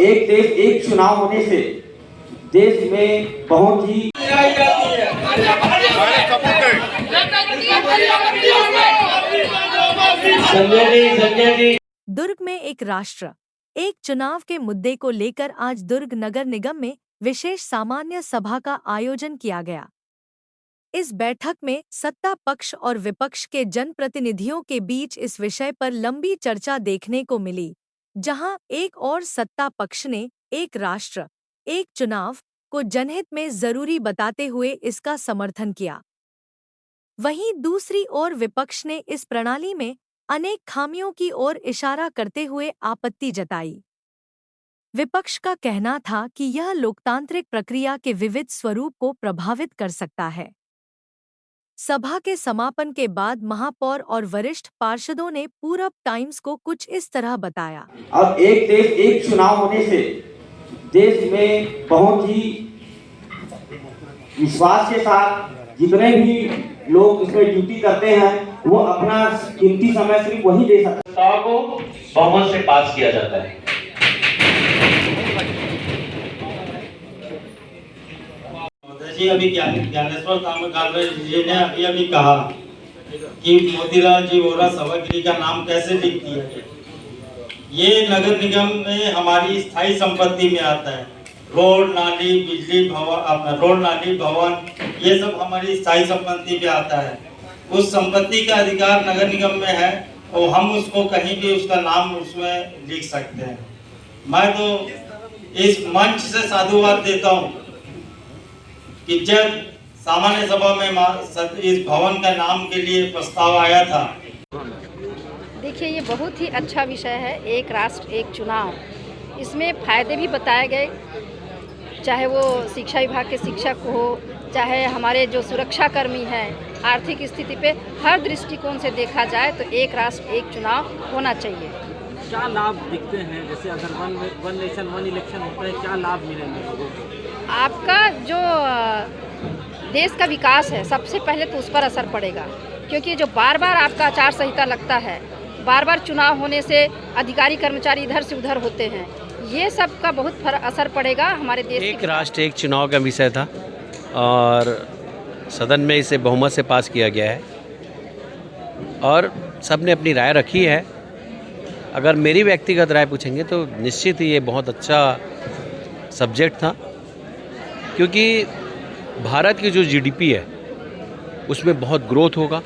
अब एक देश एक चुनाव होने से देश में बहुत ही दुर्ग में एक राष्ट्र एक चुनाव के मुद्दे को लेकर आज दुर्ग नगर निगम में विशेष सामान्य सभा का आयोजन किया गया। इस बैठक में सत्ता पक्ष और विपक्ष के जनप्रतिनिधियों के बीच इस विषय पर लंबी चर्चा देखने को मिली, जहां एक और सत्ता पक्ष ने एक राष्ट्र एक चुनाव को जनहित में जरूरी बताते हुए इसका समर्थन किया। वहीं दूसरी ओर विपक्ष ने इस प्रणाली में अनेक खामियों की ओर इशारा करते हुए आपत्ति जताई। विपक्ष का कहना था कि यह लोकतांत्रिक प्रक्रिया के विविध स्वरूप को प्रभावित कर सकता है। सभा के समापन के बाद महापौर और वरिष्ठ पार्षदों ने पूरब टाइम्स को कुछ इस तरह बताया। अब एक देश एक चुनाव होने से देश में बहुत ही विश्वास के साथ जितने भी लोग इसमें ड्यूटी करते हैं वो अपना कीमती समय सिर्फ वही दे सकते हैं को बहुमत से पास किया जाता है। जी अभी ज्ञानेश्वर कामगार जी ने अभी कहा कि मोतीलाल जी वोरा सभागिरी का नाम कैसे लिख दिया। ये नगर निगम में हमारी स्थायी संपत्ति में आता है। रोड नाली बिजली भवन रोड नाली भवन ये सब हमारी स्थायी संपत्ति में आता है। उस संपत्ति का अधिकार नगर निगम में है और हम उसको कहीं भी उसका नाम उसमें लिख सकते हैं। मैं तो इस मंच से साधुवाद देता हूँ कि जब सामान्य सभा में इस भवन का नाम के लिए प्रस्ताव आया था। देखिए ये बहुत ही अच्छा विषय है, एक राष्ट्र एक चुनाव। इसमें फायदे भी बताए गए, चाहे वो शिक्षा विभाग के शिक्षक हो, चाहे हमारे जो सुरक्षाकर्मी हैं, आर्थिक स्थिति पे हर दृष्टिकोण से देखा जाए तो एक राष्ट्र एक चुनाव होना चाहिए। क्या लाभ दिखते हैं? जैसे अगर वन नेशन वन इलेक्शन होता है, क्या लाभ मिलेंगे लोगों को? आपका जो देश का विकास है सबसे पहले तो उस पर असर पड़ेगा, क्योंकि जो बार बार आपका आचार संहिता लगता है, बार बार चुनाव होने से अधिकारी कर्मचारी इधर से उधर होते हैं, ये सब का बहुत असर पड़ेगा हमारे देश। एक राष्ट्र एक चुनाव का विषय था और सदन में इसे बहुमत से पास किया गया है और सब ने अपनी राय रखी है। अगर मेरी व्यक्तिगत राय पूछेंगे तो निश्चित ही ये बहुत अच्छा सब्जेक्ट था, क्योंकि भारत की जो जीडीपी है उसमें बहुत ग्रोथ होगा,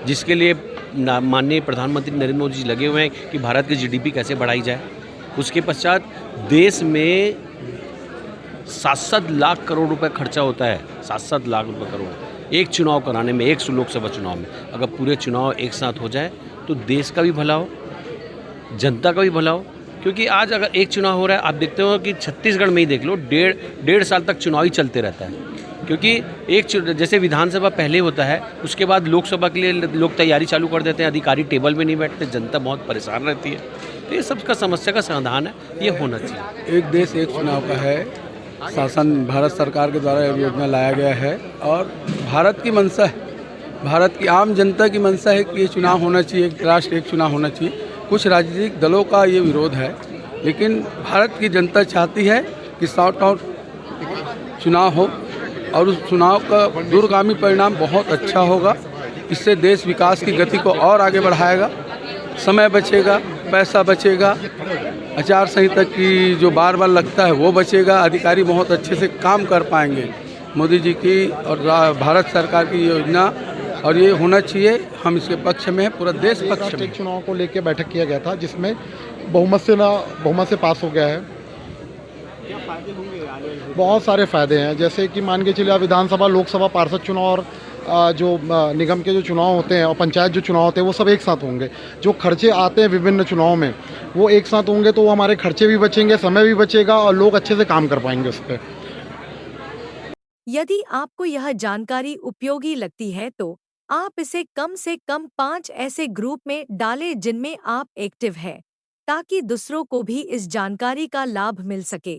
जिसके लिए माननीय प्रधानमंत्री नरेंद्र मोदी जी लगे हुए हैं कि भारत की जीडीपी कैसे बढ़ाई जाए। उसके पश्चात देश में 7-7 लाख करोड़ रुपए खर्चा होता है, 7-7 लाख रुपए करोड़ एक चुनाव कराने में, एक लोकसभा चुनाव में। अगर पूरे चुनाव एक साथ हो जाए तो देश का भी भला हो, जनता का भी भला हो। क्योंकि आज अगर एक चुनाव हो रहा है, आप देखते हो कि छत्तीसगढ़ में ही देख लो, डेढ़ साल तक चुनाव ही चलते रहता है। क्योंकि एक जैसे विधानसभा पहले होता है, उसके बाद लोकसभा के लिए लोग तैयारी चालू कर देते हैं, अधिकारी टेबल में नहीं बैठते, जनता बहुत परेशान रहती है। तो ये सबका समस्या का समाधान है, ये होना चाहिए। एक देश एक चुनाव का है, शासन भारत सरकार के द्वारा यह योजना लाया गया है और भारत की मंशा है, भारत की आम जनता की मंशा है कि ये चुनाव होना चाहिए, एक राष्ट्र एक चुनाव होना चाहिए। कुछ राजनीतिक दलों का ये विरोध है, लेकिन भारत की जनता चाहती है कि शॉर्ट आउट चुनाव हो और उस चुनाव का दूरगामी परिणाम बहुत अच्छा होगा। इससे देश विकास की गति को और आगे बढ़ाएगा, समय बचेगा, पैसा बचेगा, आचार संहिता की जो बार बार लगता है वो बचेगा, अधिकारी बहुत अच्छे से काम कर पाएंगे। मोदी जी की और भारत सरकार की योजना और ये होना चाहिए, हम इसके पक्ष में हैं, पूरा देश पक्ष में। चुनाव को लेकर बैठक किया गया था जिसमें बहुमत से पास हो गया है। बहुत सारे फायदे हैं, जैसे कि मान के चलिए विधानसभा लोकसभा पार्षद चुनाव और जो निगम के जो चुनाव होते हैं और पंचायत जो चुनाव होते हैं वो सब एक साथ होंगे। जो खर्चे आते हैं विभिन्न चुनाव में वो एक साथ होंगे, तो वो हमारे खर्चे भी बचेंगे, समय भी बचेगा और लोग अच्छे से काम कर पाएंगे उस पर। यदि आपको यह जानकारी उपयोगी लगती है तो आप इसे कम से कम 5 ऐसे ग्रुप में डालें जिनमें आप एक्टिव हैं, ताकि दूसरों को भी इस जानकारी का लाभ मिल सके।